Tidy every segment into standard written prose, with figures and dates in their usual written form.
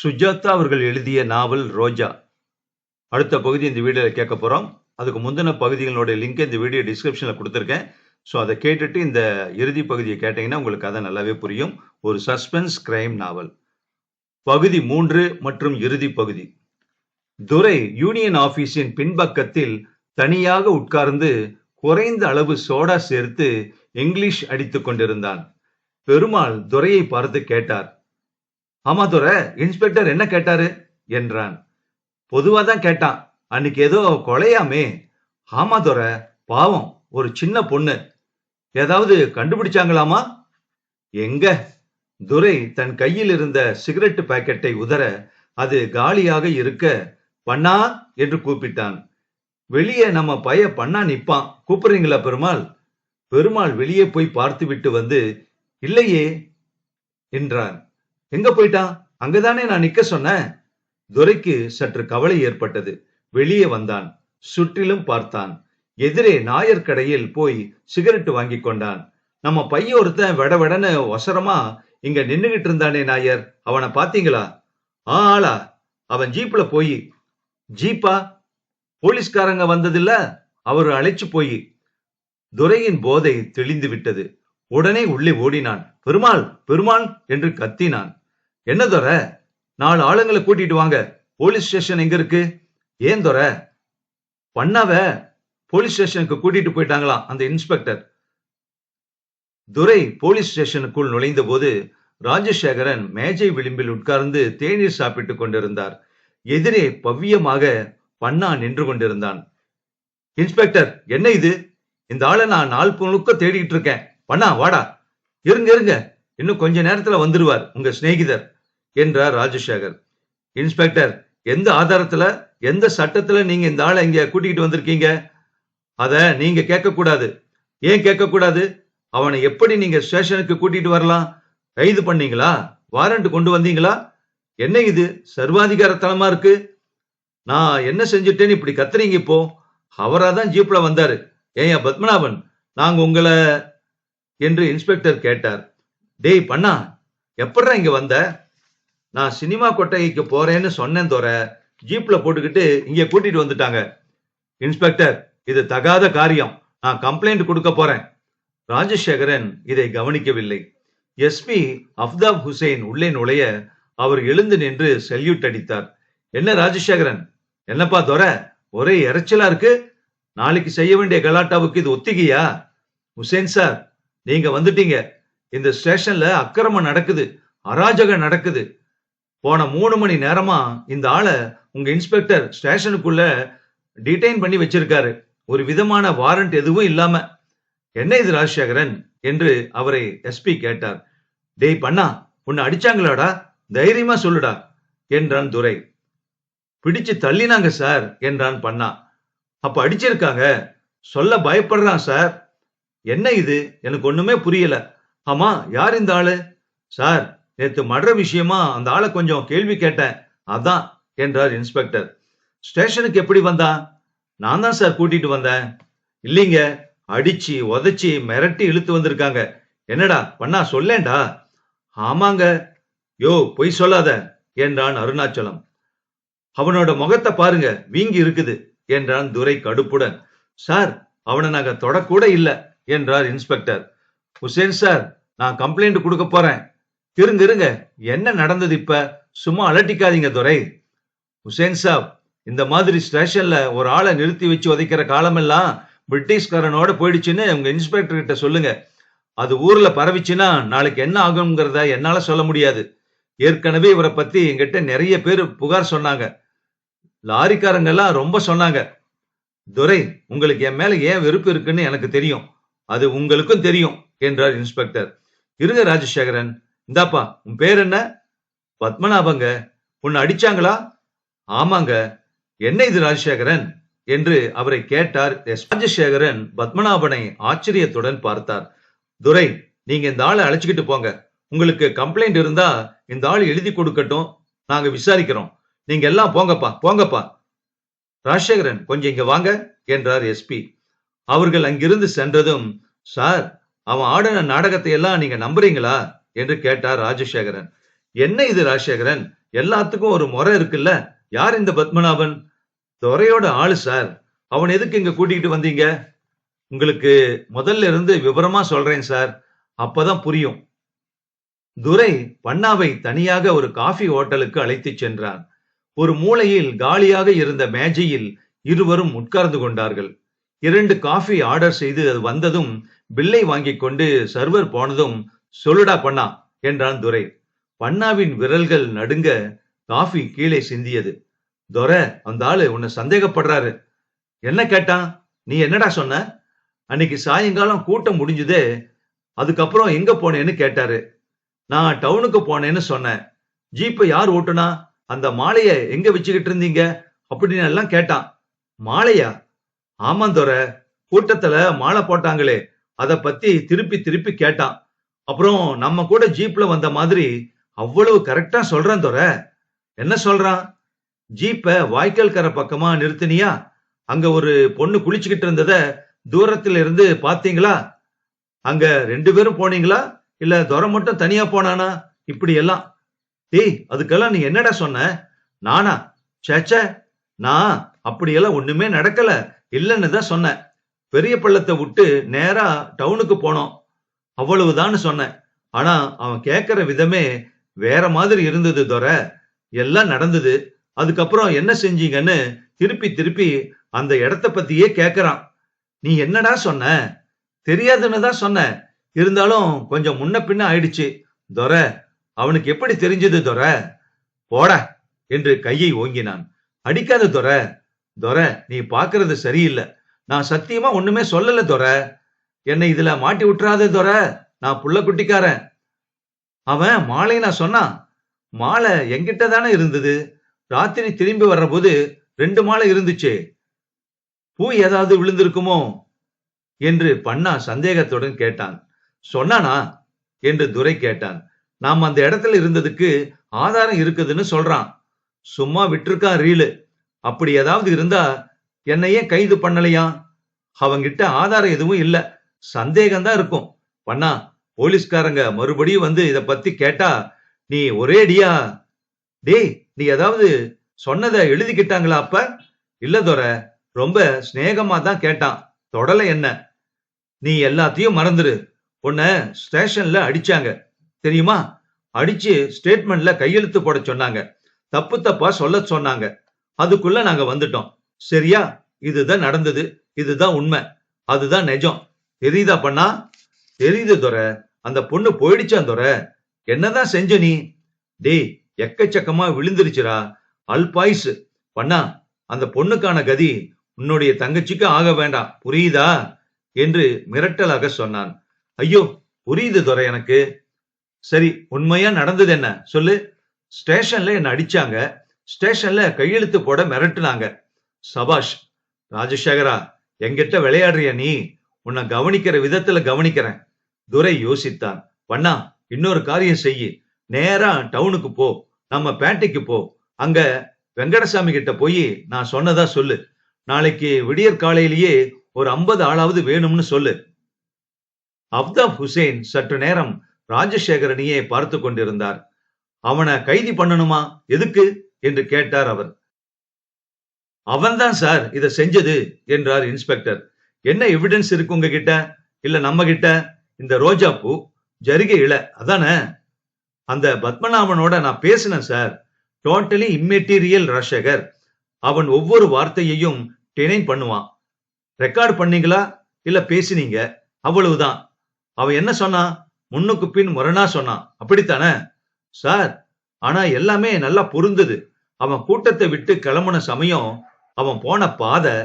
சுஜாதா அவர்கள் எழுதிய நாவல் ரோஜா. அடுத்த பகுதி இந்த வீடியோவில் கேட்க போகிறோம். அதுக்கு முந்தின பகுதிகளோட லிங்க் இந்த வீடியோ டிஸ்கிரிப்ஷனில் கொடுத்துருக்கேன். ஸோ அதை கேட்டுட்டு இந்த இறுதி பகுதியை கேட்டிங்கன்னா உங்களுக்கு கதை நல்லாவே புரியும். ஒரு சஸ்பென்ஸ் கிரைம் நாவல். பகுதி 3 மற்றும் இறுதி பகுதி. துரை யூனியன் ஆபீஸின் பின்பக்கத்தில் தனியாக உட்கார்ந்து குறைந்த அளவு சோடா சேர்த்து இங்கிலீஷ் அடித்துக் கொண்டிருந்தான். பெருமாள் துரையை பார்த்து கேட்டார். ஆமா துரை, இன்ஸ்பெக்டர் என்ன கேட்டாரு என்றான். பொதுவா தான் கேட்டான். அன்னைக்கு ஏதோ கொலையாமே. ஆமா துரை, பாவம், ஒரு சின்ன பொண்ணு. ஏதாவது கண்டுபிடிச்சாங்களாமா? எங்க? துரை தன் கையில் இருந்த சிகரெட் பாக்கெட்டை உதற அது காலியாக இருக்க பண்ணா என்று கூப்பிட்டான். வெளியே நம்ம பைய பண்ணா நிப்பான். கூப்பிடுறீங்களா பெருமாள்? பெருமாள் வெளியே போய் பார்த்து விட்டு வந்து இல்லையே என்றான். எங்க போயிட்டான்? அங்கதானே நான் நிக்க சொன்னேன். துரைக்கு சற்று கவலை ஏற்பட்டது. வெளியே வந்தான். சுற்றிலும் பார்த்தான். எதிரே நாயர் கடையில் போய் சிகரெட் வாங்கி கொண்டான். நம்ம பைய ஒருத்தன் வெடவெடன்னு ஒசரமா இங்க நின்னுகிட்டு இருந்தானே நாயர், அவனை பாத்தீங்களா? ஆளா? அவன் ஜீப்ல போய். ஜீப்பா? போலீஸ்காரங்க வந்ததில்ல, அவரு அழைச்சு போய். துரையின் போதை தெளிந்து விட்டது. உடனே உள்ளே ஓடினான். பெருமாள், பெருமாள் என்று கத்தினான். என்ன துரை? 4 ஆளுங்களை கூட்டிட்டு வாங்க. போலீஸ் ஸ்டேஷன் எங்க இருக்கு? ஏன் துரை? பண்ணாவ போலீஸ் ஸ்டேஷனுக்கு கூட்டிட்டு போயிட்டாங்களாம் அந்த இன்ஸ்பெக்டர். துரை போலீஸ் ஸ்டேஷனுக்குள் நுழைந்த போது ராஜசேகரன் மேஜை விளிம்பில் உட்கார்ந்து தேநீர் சாப்பிட்டுக் கொண்டிருந்தார். எதிரே பவ்யமாக பண்ணா நின்று கொண்டிருந்தான். இன்ஸ்பெக்டர், என்ன இது? இந்த ஆளை நான் நாள் முழுக்க தேடிட்டு இருக்கேன். பண்ணா, வாடா. இருங்க, இன்னும் கொஞ்ச நேரத்துல வந்துருவார் உங்க சிநேகிதர் என்றார் ராஜசேகர். இன்ஸ்பெக்டர், எந்த ஆதாரத்துல, எந்த சட்டத்துல நீங்க இந்த ஆளை இங்க கூட்டிகிட்டு வந்திருக்கீங்க? அத நீங்க கேட்க கூடாது. ஏன் கேட்க கூடாது? அவனை எப்படி நீங்க ஸ்டேஷனுக்கு கூட்டிட்டு வரலாம்? கைது பண்ணீங்களா? வாரண்ட் கொண்டு வந்தீங்களா? என்ன இது சர்வாதிகாரத்தனமா இருக்கு? நான் என்ன செஞ்சுட்டேன்னு இப்படி கத்துறீங்க இப்போ? அவராதான் ஜீப்ல வந்தாரு. ஏயா பத்மநாபன், நாங்க உங்களை என்று இன்ஸ்பெக்டர் கேட்டார். டேய் பண்ணா, எப்படா இங்க வந்த? நான் சினிமா கொட்டகைக்கு போறேன்னு சொன்னேன் துரை. ஜீப்ல போட்டுக்கிட்டு இங்க கூட்டிட்டு வந்துட்டாங்க. இன்ஸ்பெக்டர், இது தகாத காரியம். நான் கம்ப்ளைண்ட் கொடுக்க போறேன். ராஜசேகரன் இதை கவனிக்கவில்லை. எஸ்பி அஃப்தாப் ஹுசைன் உள்ளே நுழைய அவர் எழுந்து நின்று சல்யூட் அடித்தார். என்ன ராஜசேகரன்? என்னப்பா துரை, ஒரே இறைச்சலா இருக்கு? நாளைக்கு செய்ய வேண்டிய கலாட்டாவுக்கு இது ஒத்திகையா? ஹுசைன் சார், நீங்க வந்துட்டீங்க. இந்த ஸ்டேஷன்ல அக்கிரமம் நடக்குது, அராஜகம் நடக்குது. போன 3 மணி நேரமா இந்த ஆளை உங்க இன்ஸ்பெக்டர் ஸ்டேஷனுக்குள்ள டிடைன் பண்ணி வச்சிருக்காரு, ஒரு விதமான வாரண்ட் எதுவும் இல்லாம. என்ன இது ராஜசேகரன் என்று அவரை எஸ்பி கேட்டார். டேய் பண்ணா, உன்னை அடிச்சாங்களாடா? தைரியமா சொல்லுடா என்றான் துரை. பிடிச்சு தள்ளினாங்க சார் என்றான் பண்ணா. அப்ப அடிச்சிருக்காங்க? சொல்ல பயப்படுறான் சார். என்ன இது? எனக்கு ஒண்ணுமே புரியல. ஆமா, யார் இந்த ஆளு? சார், நேத்து மர்டர் விஷயமா அந்த ஆளை கொஞ்சம் கேள்வி கேட்டேன், அதான் என்றார் இன்ஸ்பெக்டர். ஸ்டேஷனுக்கு எப்படி வந்தான்? நான் தான் சார் கூட்டிட்டு வந்தேன். இல்லீங்க, அடிச்சு உதைச்சி மிரட்டி இழுத்து வந்திருக்காங்க. என்னடா பண்ணா, சொல்லேண்டா? ஆமாங்க. யோ, பொய் சொல்லாத என்றான் அருணாச்சலம். அவனோட முகத்தை பாருங்க, வீங்கி இருக்குது என்றான் துரை கடுப்புடன். சார், அவனை நாங்க தொடக்கூட இல்ல என்றார் இன்ஸ்பெக்டர். ஹுசேன் சார், நான் கம்ப்ளைண்ட் கொடுக்க போறேன். இருங்க, என்ன நடந்தது இப்ப? சும்மா அலட்டிக்காதீங்க துரை. ஹுசேன் சாப், இந்த மாதிரி ஸ்டேஷன்ல ஒரு ஆளை நிறுத்தி வச்சு உதைக்கிற காலமெல்லாம் பிரிட்டிஷ்காரனோட போயிடுச்சுன்னு உங்க இன்ஸ்பெக்டர் கிட்ட சொல்லுங்க. அது ஊர்ல பரவிச்சுன்னா நாளைக்கு என்ன ஆகுங்கிறத என்னால சொல்ல முடியாது. ஏற்கனவே இவரை பத்தி என்கிட்ட நிறைய பேர் புகார் சொன்னாங்க. லாரிக்காரங்க எல்லாம் ரொம்ப சொன்னாங்க. துரை, உங்களுக்கு என் மேல ஏன் வெறுப்பு இருக்குன்னு எனக்கு தெரியும், அது உங்களுக்கும் தெரியும் என்றார் இன்ஸ்பெக்டர். இருங்க ராஜசேகரன், இந்தாப்பா, உன் பேர் என்ன? பத்மநாபங்க. உன்னை அடிச்சாங்களா? ஆமாங்க. என்ன இது ராஜசேகரன் என்று அவரை கேட்டார். ராஜசேகரன் பத்மநாபனை ஆச்சரியத்துடன் பார்த்தார். துரை, நீங்க இந்த ஆளை அழைச்சுக்கிட்டு போங்க. உங்களுக்கு கம்ப்ளைண்ட் இருந்தா இந்த ஆள் எழுதி கொடுக்கட்டும், நாங்க விசாரிக்கிறோம். நீங்க எல்லாம் போங்கப்பா. ராஜசேகரன், கொஞ்சம் இங்க வாங்க என்றார் எஸ்பி. அவர்கள் அங்கிருந்து சென்றதும், சார், அவன் ஆடின நாடகத்தை எல்லாம் நீங்க நம்புறீங்களா என்று கேட்டார் ராஜசேகரன். என்ன இது ராஜசேகரன், எல்லாத்துக்கும் ஒரு முறை இருக்குல்ல? யார் இந்த பத்மநாபன்? துரையோட ஆளு சார். அவன் எதுக்கு இங்க கூட்டிகிட்டு வந்தீங்க? உங்களுக்கு முதல்ல இருந்து விவரமா சொல்றேன் சார், அப்பதான் புரியும். துரை பன்னாவை தனியாக ஒரு காஃபி ஹோட்டலுக்கு அழைத்துச் சென்றான். ஒரு மூலையில் காலியாக இருந்த மேஜையில் இருவரும் உட்கார்ந்து கொண்டார்கள். 2 காஃபி ஆர்டர் செய்து அது வந்ததும் பில்லை வாங்கிக் கொண்டு சர்வர் போனதும், சொல்லுடா பண்ணா என்றான் துரை. பன்னாவின் விரல்கள் நடுங்க காஃபி கீழே சிந்தியது. துரை, அந்த ஆளு உன்னை சந்தேகப்படுறாரு. என்ன கேட்டான்? நீ என்னடா சொன்ன? அன்னைக்கு சாயங்காலம் கூட்டம் முடிஞ்சுதே, அதுக்கப்புறம் எங்க போனேன்னு கேட்டாரு. நான் டவுனுக்கு போனேன்னு சொன்னேன். ஜீப்பை யார் ஓட்டுனா? அந்த மாலைய எங்க வச்சுக்கிட்டு இருந்தீங்க அப்படின்னு எல்லாம் கேட்டான். மாலையா? ஆமாம் துரை, கூட்டத்துல மாலை போட்டாங்களே, அத பத்தி திருப்பி திருப்பி கேட்டான். அப்புறம் நம்ம கூட ஜீப்ல வந்த மாதிரி அவ்வளவு கரெக்டா சொல்றான் துரை. என்ன சொல்றான்? ஜீப்ப வாய்க்கால் கரை பக்கமா நிறுத்தினியா? அங்க ஒரு பொண்ணு குளிச்சுக்கிட்டு இருந்தத தூரத்துல இருந்து பாத்தீங்களா? அங்க 2 பேரும் போனீங்களா, இல்ல துரை மட்டும் தனியா போனானா? இப்படி எல்லாம். டேய், அதுக்கெல்லாம் நீ என்னடா சொன்ன? நானா? சேச்சே, நான் அப்படியெல்லாம் ஒண்ணுமே நடக்கல, இல்லன்னு தான் சொன்னேன். பெரிய பள்ளத்தை விட்டு நேரா டவுனுக்கு போனோம், அவ்வளவுதான் சொன்னேன். ஆனா அவன் கேட்கிற விதமே வேற மாதிரி இருந்தது துரை. எல்லாம் நடந்தது, அதுக்கப்புறம் என்ன செஞ்சீங்கன்னு திருப்பி திருப்பி அந்த இடத்த பத்தியே கேக்குறான். நீ என்னடா சொன்ன? தெரியாதுன்னு தான் சொன்ன. இருந்தாலும் கொஞ்சம் முன்ன பின்ன ஆயிடுச்சு துரை. அவனுக்கு எப்படி தெரிஞ்சது துரை? போடா என்று கையை ஓங்கினான். அடிக்காத துரை. துரை, நீ பாக்குறது சரியில்லை. நான் சத்தியமா ஒண்ணுமே சொல்லல துரை. என்னை இதுல மாட்டி விட்டுறாத துரை. நான் புள்ள குட்டிக்காரன். அவன் மாலை நான் சொன்னான். மாலை என்கிட்ட தானே இருந்தது. ராத்திரி திரும்பி வர்ற போது 2 மாலை இருந்துச்சே. பூ ஏதாவது விழுந்திருக்குமோ என்று பண்ணா சந்தேகத்துடன் கேட்டான். சொன்னானா என்று துரை கேட்டான். நாம் அந்த இடத்துல இருந்ததுக்கு ஆதாரம் இருக்குதுன்னு சொல்றான். சும்மா விட்டுருக்கான் ரீலு. அப்படி ஏதாவது இருந்தா என்னையே கைது பண்ணலையா? அவங்கிட்ட ஆதாரம் எதுவும் இல்ல, சந்தேகம்தான் இருக்கும். பண்ணா, போலீஸ்காரங்க மறுபடியும் வந்து இத பத்தி கேட்டா நீ ஒரேடியா. டேய், நீ ஏதாவது சொன்னதை எழுதிக்கிட்டாங்களா அப்ப? இல்ல துரை, ரொம்ப சிநேகமா தான் கேட்டான், தொடல என்ன. நீ எல்லாத்தையும் மறந்துரு. உன்னை ஸ்டேஷன்ல அடிச்சாங்க தெரியுமா? அடிச்சு ஸ்டேட்மெண்ட்ல கையெழுத்து போட சொன்னாங்க. தப்பு தப்பா சொல்ல சொன்னாங்க. அதுக்குள்ள நாங்க வந்துட்டோம். சரியா? இதுதான் நடந்தது, இதுதான் உண்மை, அதுதான் நிஜம். தெரியுதா பண்ணா? தெரியுது துரை. அந்த பொண்ணு போயிடுச்சான் துரை. என்னதான் செஞ்ச நீ? டேய், எக்கச்சக்கமா விழுந்துருச்சுரா. அல்பாயுசு. பண்ணா, அந்த பொண்ணுக்கான கதி உன்னுடைய தங்கச்சிக்கு ஆக வேண்டாம், புரியுதா என்று மிரட்டலாக சொன்னான். ஐயோ, புரியுது துரை எனக்கு. சரி, உண்மையா நடந்தது என்ன சொல்லு. ஸ்டேஷன்ல என்ன அடிச்சாங்க, ஸ்டேஷன்ல கையெழுத்து போட மிரட்டுனாங்க. சபாஷ் ராஜசேகரா, என்கிட்ட விளையாடுறிய நீ? உன்னை கவனிக்கிற விதத்துல கவனிக்கிறேன். துரை யோசித்தான். பண்ணா, இன்னொரு காரியம் செய்யி. நேரா டவுனுக்கு போ, நம்ம பேட்டைக்கு போ. அங்க வெங்கடசாமி கிட்ட போய் நான் சொன்னதா சொல்லு. நாளைக்கு விடியற் காலையிலேயே ஒரு 50 ஆளாவது வேணும்னு சொல்லு. அப்தாப் ஹுசேன் சற்று நேரம் ராஜசேகரனையே பார்த்து கொண்டிருந்தார். அவனை கைது பண்ணணுமா, எதுக்கு என்று கேட்டார் அவர். அவன்தான் சார் இத செஞ்சது என்றார் இன்ஸ்பெக்டர். என்ன எவிடன்ஸ் இருக்கு உங்க கிட்ட? இல்ல நம்ம கிட்ட? இந்த ரோஜா பூ, ஜரிகை இலை, அதானே? அந்த பத்மநாபனோட நான் பேசினேன் சார். Totally immaterial Rajasekar. அவன் ஒவ்வொரு வார்த்தையையும் டெனைன் பண்ணுவான். ரெக்கார்ட் பண்ணீங்களா இல்ல பேசினீங்க, அவ்வளவுதான். அவன் என்ன சொன்னான்? முன்னுக்கு பின் முரணா சொன்னான், அப்படித்தானே சார்? ஆனா எல்லாமே நல்லா பொருந்தது. அவன் கூட்டத்தை விட்டு கிளம்புன சமயம், அவன் போன பாதை,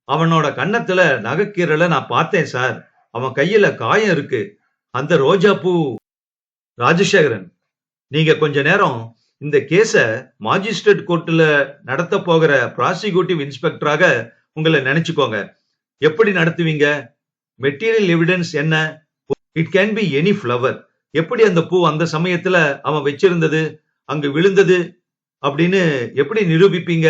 அவனோட கன்னத்துல நகைக்கீரலை நான் பார்த்தேன் சார். அவன் கையில காயம் இருக்கு. அந்த ரோஜா பூ. ராஜசேகரன், நீங்க கொஞ்ச நேரம் இந்த கேஸ மாஜிஸ்ட்ரேட் கோர்ட்ல நடத்த போகிற ப்ராசிக்யூட்டிவ் இன்ஸ்பெக்டராக உங்களை நினைச்சுக்கோங்க. எப்படி நடத்துவீங்க? மெட்டீரியல் எவிடன்ஸ் என்ன? It can be any flower. எப்படி அந்த பூ அந்த சமயத்துல அவன் வச்சிருந்தது, அங்கு விழுந்தது அப்படின்னு எப்படி நிரூபிப்பீங்க?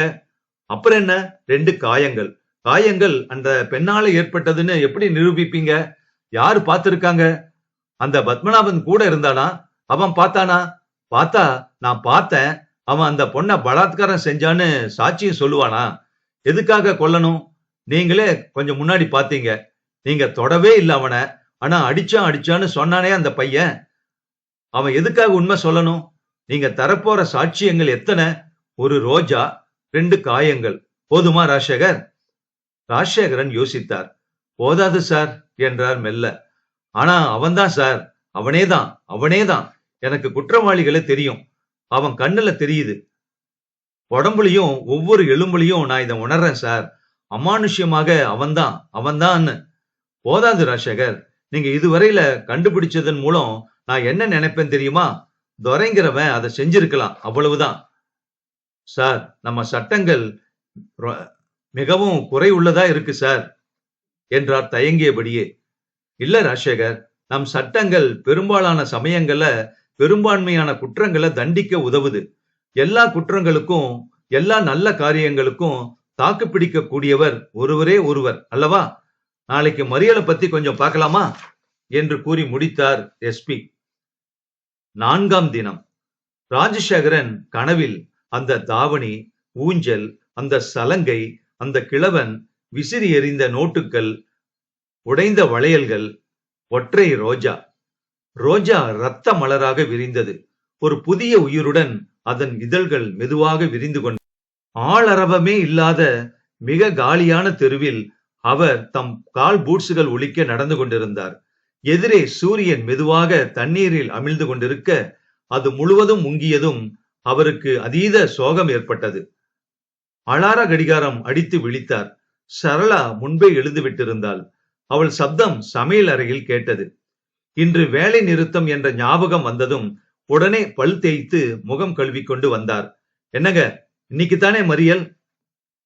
அப்புறம் என்ன? 2 காயங்கள். காயங்கள் அந்த பெண்ணால ஏற்பட்டதுன்னு எப்படி நிரூபிப்பீங்க? யாரு பார்த்திருக்காங்க? அந்த பத்மநாபன் கூட இருந்தானா? அவன் பார்த்தானா? பார்த்தா நான் பார்த்தேன். அவன் அந்த பொண்ண பலாத்காரம் செஞ்சான்னு சாட்சியம் சொல்லுவானா? எதுக்காக கொல்லணும்? நீங்களே கொஞ்சம் முன்னாடி பார்த்தீங்க. நீங்க தொடவே இல்ல அவன. ஆனா அடிச்சான்னு சொன்னானே அந்த பையன். அவன் எதுக்காக உண்மை சொல்லணும்? நீங்க தரப்போற சாட்சியங்கள் எத்தனை? ஒரு ரோஜா, 2 காயங்கள். போதுமா ராஜசேகர்? ராஜசேகரன் யோசித்தார். போதாது சார் என்றார் மெல்ல. ஆனா அவன்தான் சார். அவனேதான். எனக்கு குற்றவாளிகளை தெரியும். அவன் கண்ணுல தெரியுது. உடம்புலயும் ஒவ்வொரு எலும்புலயும் நான் இதை உணர்றேன் சார். அமானுஷ்யமாக அவன்தான். போதாது ராஜசேகர். நீங்க இதுவரையில கண்டுபிடிச்சதன் மூலம் நான் என்ன நினைப்பேன் தெரியுமா? துரைங்கிறவன் அதை செஞ்சிருக்கலாம், அவ்வளவுதான். சார், நம்ம சட்டங்கள் மிகவும் குறை உள்ளதா இருக்கு சார் என்றார் தயங்கியபடியே. இல்ல ராஜசேகர், நம் சட்டங்கள் பெரும்பாலான சமயங்கள்ல பெரும்பான்மையான குற்றங்களை தண்டிக்க உதவுது. எல்லா குற்றங்களுக்கும் எல்லா நல்ல காரியங்களுக்கும் தாக்கு பிடிக்க கூடியவர் ஒருவரே ஒருவர் அல்லவா? நாளைக்கு மறியலை பத்தி கொஞ்சம் பார்க்கலாமா என்று கூறி முடித்தார் எஸ்பி. 4ஆம் தினம் ராஜசேகரன் கனவில் அந்த தாவணி, ஊஞ்சல், அந்த சலங்கை, அந்த கிழவன், விசிறி எறிந்த நோட்டுகள், உடைந்த வளையல்கள், ஒற்றை ரோஜா. ரோஜா இரத்த மலராக விரிந்தது. ஒரு புதிய உயிருடன் அதன் இதழ்கள் மெதுவாக விரிந்து கொண்ட ஆளரவமே இல்லாத மிக காலியான தெருவில் அவர் தம் கால் பூட்ஸுகள் ஒலிக்க நடந்து கொண்டிருந்தார். எதிரே சூரியன் மெதுவாக தண்ணீரில் அமிழ்ந்து கொண்டிருக்க அது முழுவதும் முங்கியதும் அவருக்கு அதீத சோகம் ஏற்பட்டது. அலார கடிகாரம் அடித்து விழித்தார். சரளா முன்பே எழுந்து விட்டிருந்தாள். அவள் சப்தம் சமையல் அறையில் கேட்டது. இன்று வேலை நிறுத்தம் என்ற ஞாபகம் வந்ததும் உடனே பல் தேய்த்து முகம் கழுவிக்கொண்டு வந்தார். என்னங்க, இன்னைக்கு தானே மறியல்?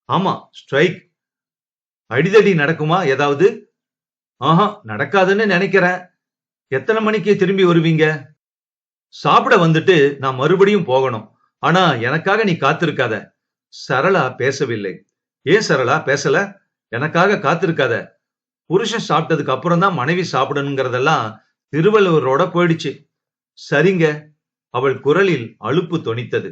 ஆமா, ஸ்ட்ரைக். அடிதடி நடக்குமா ஏதாவது? ஆஹா, நடக்காதுன்னு நினைக்கிறேன். எத்தனை மணிக்கு திரும்பி வருவீங்க? சாப்பிட வந்துட்டு நான் மறுபடியும் போகணும். ஆனா எனக்காக நீ காத்திருக்காத. சரளா பேசவில்லை. ஏன் சரளா பேசல? எனக்காக காத்திருக்காத. புருஷன் சாப்பிட்டதுக்கு அப்புறம் தான் மனைவி சாப்பிடணுங்கிறதெல்லாம் திருவள்ளுவரோட போயிடுச்சு. சரிங்க. அவள் குரலில் அலுப்பு தொனித்தது.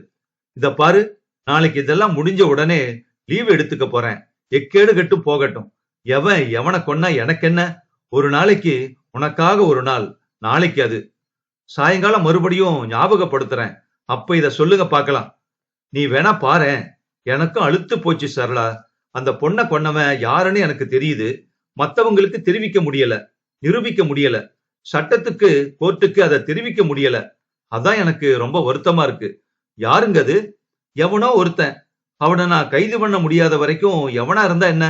இத பாரு, நாளைக்கு இதெல்லாம் முடிஞ்ச உடனே லீவ் எடுத்துக்க போறேன். எக்கேடு கட்டு போகட்டும். எவனை கொன்னா எனக்கு என்ன? ஒரு நாளைக்கு உனக்காக ஒரு நாள், நாளைக்கு அது. சாயங்காலம் மறுபடியும் ஞாபகப்படுத்துறேன். அப்ப இத சொல்லுங்க பார்க்கலாம். நீ வேணா பாரேன். எனக்கும் அழுத்து போச்சு சரளா. அந்த பொண்ணை கொன்னவன் யாருன்னு எனக்கு தெரியுது. மத்தவங்களுக்கு தெரிவிக்க முடியல, நிரூபிக்க முடியல. சட்டத்துக்கு, கோர்ட்டுக்கு அதை தெரிவிக்க முடியல. அதான் எனக்கு ரொம்ப வருத்தமா இருக்கு. யாருங்க அது? எவனோ ஒருத்தன். அவனை நான் கைது பண்ண முடியாத வரைக்கும் எவனா இருந்தா என்ன?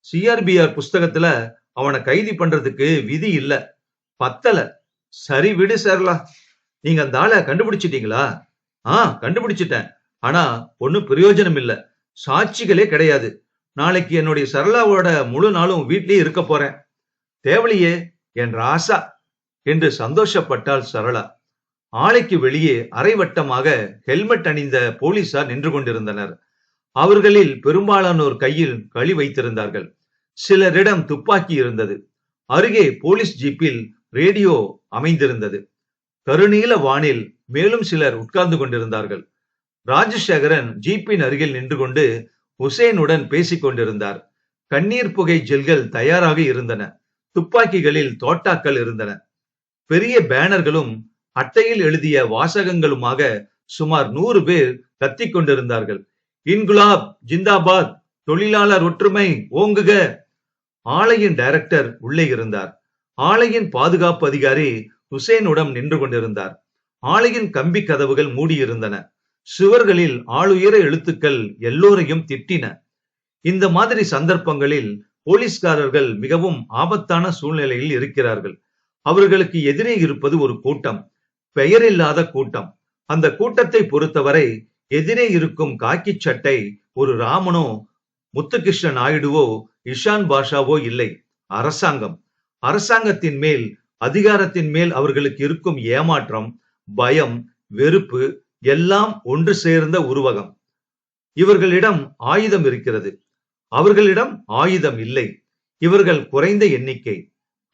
சிஆர்பிஆர் புஸ்தகத்துல அவனை கைது பண்றதுக்கு விதி இல்ல. பத்தல. சரி விடு சரளா. நீங்க அந்த ஆளை கண்டுபிடிச்சிட்டீங்களா? கண்டுபிடிச்சிட்டேன். ஆனா ஒன்னும் பிரயோஜனம் இல்ல. சாட்சிகளே கிடையாது. நாளைக்கு என்னுடைய சரளாவோட முழு நாளும் வீட்லயே இருக்க போறேன். தேவலியே என் ராசா என்று சந்தோஷப்பட்டாள் சரளா. ஆலைக்கு வெளியே அரைவட்டமாக ஹெல்மெட் அணிந்த போலீசார் நின்று கொண்டிருந்தனர். அவர்களில் பெரும்பாலானோர் கையில் களி வைத்திருந்தார்கள். சிலரிடம் துப்பாக்கி இருந்தது. அருகே போலீஸ் ஜீப்பில் ரேடியோ அமைந்திருந்தது. கருநீல வானில் மேலும் சிலர் உட்கார்ந்து கொண்டிருந்தார்கள். ராஜசேகரன் ஜீப்பின் அருகில் நின்று கொண்டு உசேனுடன் பேசிக் கொண்டிருந்தார். கண்ணீர் புகை ஜெல்கள் தயாராக இருந்தன. துப்பாக்கிகளில் தோட்டாக்கள் இருந்தன. பெரிய பேனர்களும் அட்டையில் எழுதிய வாசகங்களுமாக சுமார் 100 பேர் கத்திக் கொண்டிருந்தார்கள். இன்குலாப் ஜிந்தாபாத், தொழிலாளர் ஒற்றுமை ஓங்குக. ஆலையின் டைரக்டர் உள்ளே இருந்தார். ஆலையின் பாதுகாப்பு அதிகாரி உசேனுடன் நின்று கொண்டிருந்தார். ஆலையின் கம்பி கதவுகள் மூடியிருந்தன. சுவர்களில் ஆளுயர எழுத்துக்கள் எல்லோரையும் திட்டின. இந்த மாதிரி சந்தர்ப்பங்களில் போலீஸ்காரர்கள் மிகவும் ஆபத்தான சூழ்நிலையில் இருக்கிறார்கள். அவர்களுக்கு எதிரே இருப்பது ஒரு கூட்டம், பெயரில்லாத கூட்டம். அந்த கூட்டத்தை பொறுத்தவரை எதிரே இருக்கும் காக்கி சட்டை ஒரு ராமனோ, முத்துகிருஷ்ண நாயுடுவோ, இஷான் பாஷாவோ இல்லை. அரசாங்கம். அரசாங்கத்தின் மேல், அதிகாரத்தின் மேல் அவர்களுக்கு இருக்கும் ஏமாற்றம், பயம், வெறுப்பு எல்லாம் ஒன்று சேர்ந்த உருவகம். இவர்களிடம் ஆயுதம் இருக்கிறது. அவர்களிடம் ஆயுதம் இல்லை. இவர்கள் குறைந்த எண்ணிக்கை,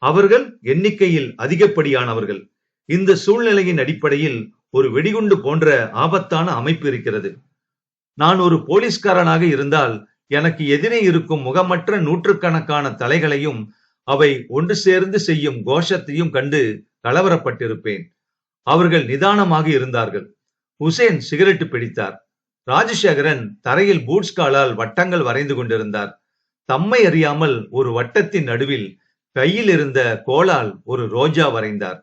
அவர்கள் எண்ணிக்கையில் அதிகப்படியானவர்கள். இந்த சூழ்நிலையின் அடிப்படையில் ஒரு வெடிகுண்டு போன்ற ஆபத்தான அமைப்பு இருக்கிறது. நான் ஒரு போலீஸ்காரனாக இருந்தால் எனக்கு எதிரே இருக்கும் முகமற்ற நூற்றுக்கணக்கான தலைகளையும் அவை ஒன்று சேர்ந்து செய்யும் கோஷத்தையும் கண்டு கலவரப்பட்டிருப்பேன். அவர்கள் நிதானமாக இருந்தார்கள். உசேன் சிகரெட் பிடித்தார். ராஜசேகரன் தரையில் பூட்ஸ் காலால் வட்டங்கள் வரைந்து கொண்டிருந்தார். தம்மை அறியாமல் ஒரு வட்டத்தின் நடுவில் கையில் இருந்த கோலால் ஒரு ரோஜா வரைந்தார்.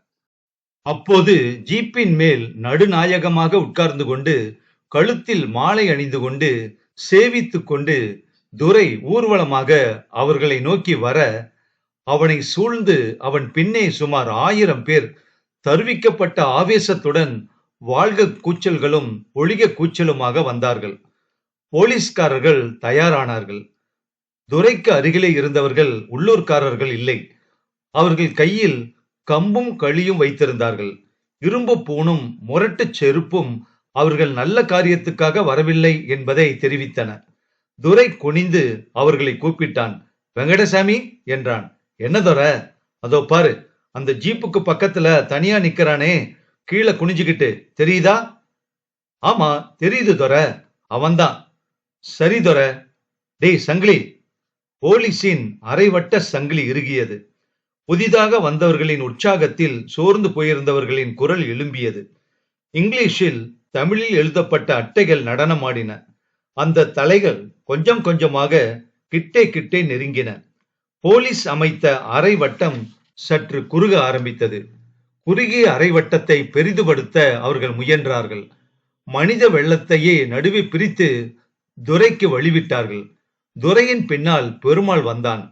அப்போது ஜீப்பின் மேல் நடுநாயகமாக உட்கார்ந்து கொண்டு கழுத்தில் மாலை அணிந்து கொண்டு சேவித்துக் கொண்டு துரை ஊர்வலமாக அவர்களை நோக்கி வர, அவனை சூழ்ந்து அவன் பின்னே சுமார் 1000 பேர் தருவிக்கப்பட்ட ஆவேசத்துடன் வாழ்க கூச்சல்களும் ஒழிக கூச்சலுமாக வந்தார்கள். போலீஸ்காரர்கள் தயாரானார்கள். துரைக்கு அருகிலே இருந்தவர்கள் உள்ளூர்காரர்கள் இல்லை. அவர்கள் கையில் கம்பும் களியும் வைத்திருந்தார்கள். இரும்பு பூணும் முரட்டு செருப்பும் அவர்கள் நல்ல காரியத்துக்காக வரவில்லை என்பதை தெரிவித்தன. துரை குனிந்து அவர்களை கூப்பிட்டான். வெங்கடசாமி என்றான். என்ன துர? அதோ பாரு, அந்த ஜீப்புக்கு பக்கத்துல தனியா நிக்கிறானே, கீழே குனிஞ்சுக்கிட்டு, தெரியுதா? ஆமா தெரியுது துர, அவன்தான். சரி துர. டேய் சங்கிலி. போலீஸின் அரைவட்ட சங்கிலி இறுகியது. புதிதாக வந்தவர்களின் உற்சாகத்தில் சோர்ந்து போயிருந்தவர்களின் குரல் எழும்பியது. இங்கிலீஷில் தமிழில் எழுதப்பட்ட அட்டைகள் நடனமாடின. அந்த தலைகள் கொஞ்சம் கொஞ்சமாக கிட்டே கிட்டே நெருங்கின. போலீஸ் அமைத்த அரை வட்டம் சற்று குறுக ஆரம்பித்தது. குறுகிய அரை வட்டத்தை பெரிதுபடுத்த அவர்கள் முயன்றார்கள். மனித வெள்ளத்தையே நடுவே பிரித்து துரைக்கு வழிவிட்டார்கள். துரையின் பின்னால் பெருமாள் வந்தான்.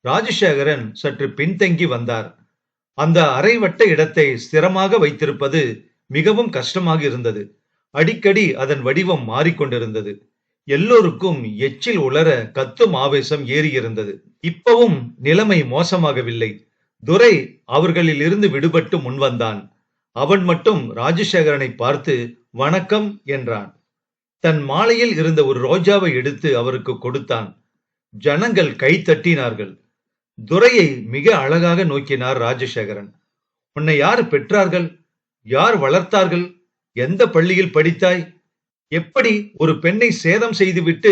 ராஜசேகரன் சற்று பின்தங்கி வந்தார். அந்த அரைவட்ட இடத்தை ஸ்திரமாக வைத்திருப்பது மிகவும் கஷ்டமாக இருந்தது. அடிக்கடி அதன் வடிவம் மாறிக்கொண்டிருந்தது. எல்லோருக்கும் எச்சில் உலர கத்தும் ஆவேசம் ஏறியிருந்தது. இப்பவும் நிலைமை மோசமாகவில்லை. துரை அவர்களில் இருந்து விடுபட்டு முன்வந்தான். அவன் மட்டும் ராஜசேகரனை பார்த்து வணக்கம் என்றான். தன் மாலையில் இருந்த ஒரு ரோஜாவை எடுத்து அவருக்கு கொடுத்தான். ஜனங்கள் கை தட்டினார்கள். துரையை மிக அழகாக நோக்கினார் ராஜசேகரன். உன்னை யார் பெற்றார்கள்? யார் வளர்த்தார்கள்? எந்த பள்ளியில் படித்தாய்? எப்படி ஒரு பெண்ணை சேதம் செய்துவிட்டு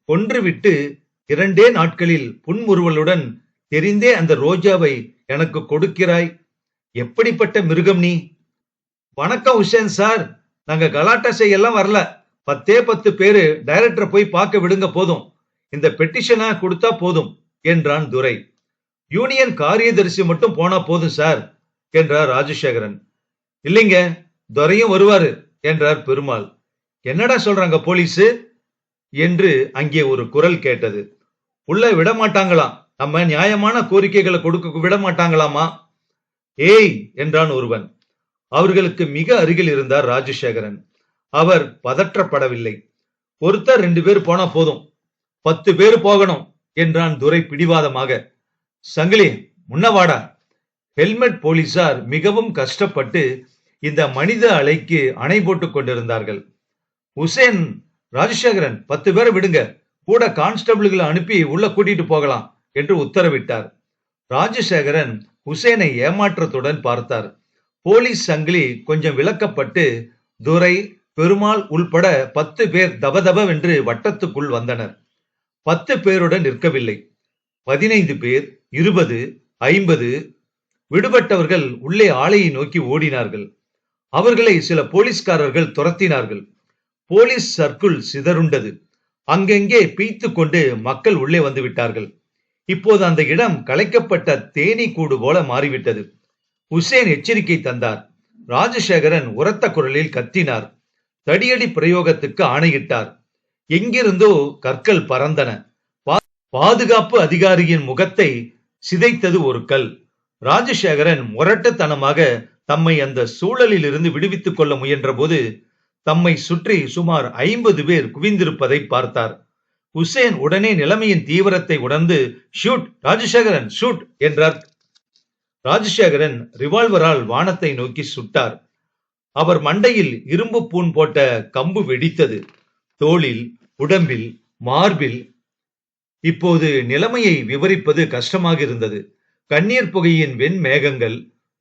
கொன்றுவிட்டு 2 நாட்களில் புன்முறுவலுடன் தெரிந்தே அந்த ரோஜாவை எனக்கு கொடுக்கிறாய்? எப்படிப்பட்ட மிருகம் நீ? வணக்கம் உசேன் சார், நாங்க கலாட்டா செய்யலாம் வரல. 10 பேரு டைரக்டரை போய் பார்க்க விடுங்க போதும். இந்த பெட்டிஷனை கொடுத்தா போதும் என்றான் துரை. யூனியன் காரியதரிசி மட்டும் போனா போதும் சார் என்றார் ராஜசேகரன். இல்லைங்க, துரையும் வருவாரு என்றார் பெருமாள். என்னடா சொல்றாங்க போலீஸ் என்று அங்கே ஒரு குரல் கேட்டது. உள்ள விட மாட்டாங்களாம். நம்ம நியாயமான கோரிக்கைகளை கொடுக்க விட மாட்டாங்களாமா? ஏய் என்றான் ஒருவன். அவர்களுக்கு மிக அருகில் இருந்தார் ராஜசேகரன். அவர் பதற்றப்படவில்லை. ஒருத்தர் 2 பேர் போனா போதும், 10 பேர் போகணும் என்றான் துரை பிடிவாதமாக. சங்கிலி முன்னவாடா. ஹெல்மெட் போலீசார் மிகவும் கஷ்டப்பட்டு இந்த மனித அலைக்கு அணை போட்டுக் கொண்டிருந்தார்கள். உசேன், ராஜசேகரன் 10 பேரை விடுங்க, கூட கான்ஸ்டபிள்களை அனுப்பி உள்ள கூட்டிட்டு போகலாம் என்று உத்தரவிட்டார். ராஜசேகரன் உசேனை ஏமாற்றத்துடன் பார்த்தார். போலீஸ் சங்கிலி கொஞ்சம் விலக்கப்பட்டு துரை, பெருமாள் உள்பட 10 பேர் தபதபவென்று வட்டத்துக்குள் வந்தனர். 10 பேருடன் நிற்கவில்லை. 15 பேர், 20, 50. விடுபட்டவர்கள் உள்ளே ஆலையை நோக்கி ஓடினார்கள். அவர்களை சில போலீஸ்காரர்கள் துரத்தினார்கள். Police circle சிதறுண்டது. அங்கெங்கே பீய்த்து கொண்டு மக்கள் உள்ளே வந்து விட்டார்கள். இப்போது அந்த இடம் கலைக்கப்பட்ட தேனீ கூடு போல மாறிவிட்டது. உசேன் எச்சரிக்கை தந்தார். ராஜசேகரன் உரத்த குரலில் கத்தினார். தடியடி பிரயோகத்துக்கு ஆணையிட்டார். எங்கிருந்தோ கற்கள் பறந்தன. பாதுகாப்பு அதிகாரியின் முகத்தை சிதைத்தது ஒரு கல். ராஜசேகரன் முரட்டுத்தனமாக தம்மை அந்த சூழலில் இருந்து விடுவித்துக் கொள்ள முயன்ற போது தம்மை சுற்றி சுமார் 50 பேர் குவிந்திருப்பதை பார்த்தார். உசேன் உடனே நிலைமையின் தீவிரத்தை உணர்ந்து ஷூட் ராஜசேகரன் ஷூட் என்றார். ராஜசேகரன் ரிவால்வரால் வானத்தை நோக்கி சுட்டார். அவர் மண்டையில் இரும்பு பூன் போட்ட கம்பு வெடித்தது. தோளில், உடம்பில், மார்பில். இப்போது நிலைமையை விவரிப்பது கஷ்டமாக இருந்தது. கண்ணீர் புகையின் வெண்மேகங்கள்,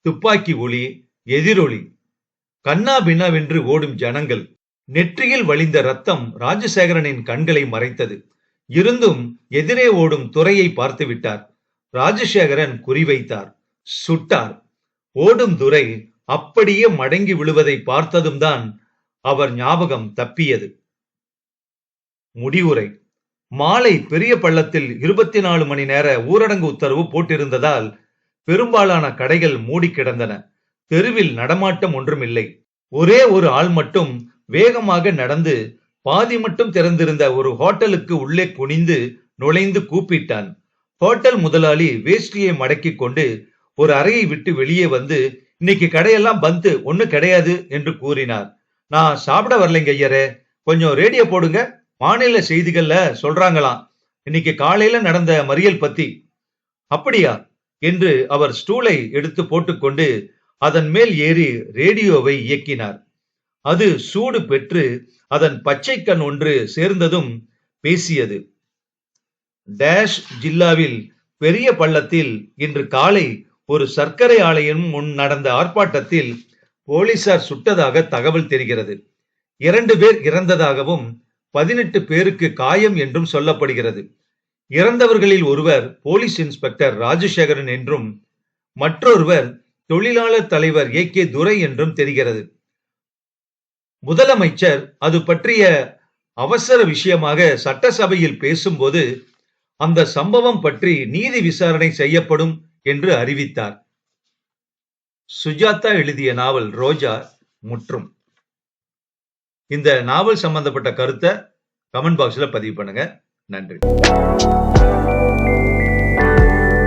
துப்பாக்கி ஒளி, எதிரொலி. கண்ணா பின்னாவென்று ஓடும் ஜனங்கள். நெற்றியில் வழிந்த ரத்தம் ராஜசேகரனின் கண்களை மறைத்தது. இருந்தும் எதிரே ஓடும் துரையை பார்த்து விட்டார். ராஜசேகரன் குறிவைத்தார், சுட்டார். ஓடும் துரை அப்படியே மடங்கி விழுவதை பார்த்ததும் தான் அவர் ஞாபகம் தப்பியது. முடிவுரை. மாலை பெரிய பள்ளத்தில் 24 மணி நேர ஊரடங்கு உத்தரவு போட்டிருந்ததால் பெரும்பாலான கடைகள் மூடி கிடந்தன. தெருவில் நடமாட்டம் ஒன்றுமில்லை. ஒரே ஒரு ஆள் மட்டும் வேகமாக நடந்து பாதி மட்டும் திறந்திருந்த ஒரு ஹோட்டலுக்கு உள்ளே குனிந்து நுழைந்து கூப்பிட்டான். ஹோட்டல் முதலாளி வேஷ்டியை மடக்கி கொண்டு ஒரு அறையை விட்டு வெளியே வந்து, இன்னைக்கு கடையெல்லாம் பந்து, ஒண்ணு கிடையாது என்று கூறினார். நான் சாப்பிட வரலைங்க ஐயரே, கொஞ்சம் ரேடியோ போடுங்க, மாநில செய்திகள்ல சொல்றாங்களாம் இன்னைக்கு காலையில நடந்த மறியல் பத்தி. அப்படியா என்று அவர் ஸ்டூலை எடுத்து போட்டுக்கொண்டு அதன் மேல் ஏறி ரேடியோவை இயக்கினார். அது சூடு பெற்று அதன் பச்சை கண் ஒன்று சேர்ந்ததும் பேசியது. டேஷ் ஜில்லாவில் பெரிய பள்ளத்தில் இன்று காலை ஒரு சர்க்கரை ஆலையின் முன் நடந்த ஆர்ப்பாட்டத்தில் போலீசார் சுட்டதாக தகவல் தெரிகிறது. 2 பேர் இறந்ததாகவும் 18 பேருக்கு காயம் என்றும் சொல்லப்படுகிறது. இறந்தவர்களில் ஒருவர் போலீஸ் இன்ஸ்பெக்டர் ராஜசேகரன் என்றும் மற்றொருவர் தொழிலாளர் தலைவர் ஏ.கே. துரை என்றும் தெரிகிறது. முதலமைச்சர் அது பற்றிய அவசர விஷயமாக சட்டசபையில் பேசும்போது அந்த சம்பவம் பற்றி நீதி விசாரணை செய்யப்படும் என்று அறிவித்தார். சுஜாதா எழுதிய நாவல் ரோஜா முற்றும். இந்த நாவல் சம்பந்தப்பட்ட கருத்தை கமெண்ட் பாக்ஸ்ல பதிவு பண்ணுங்க. நன்றி.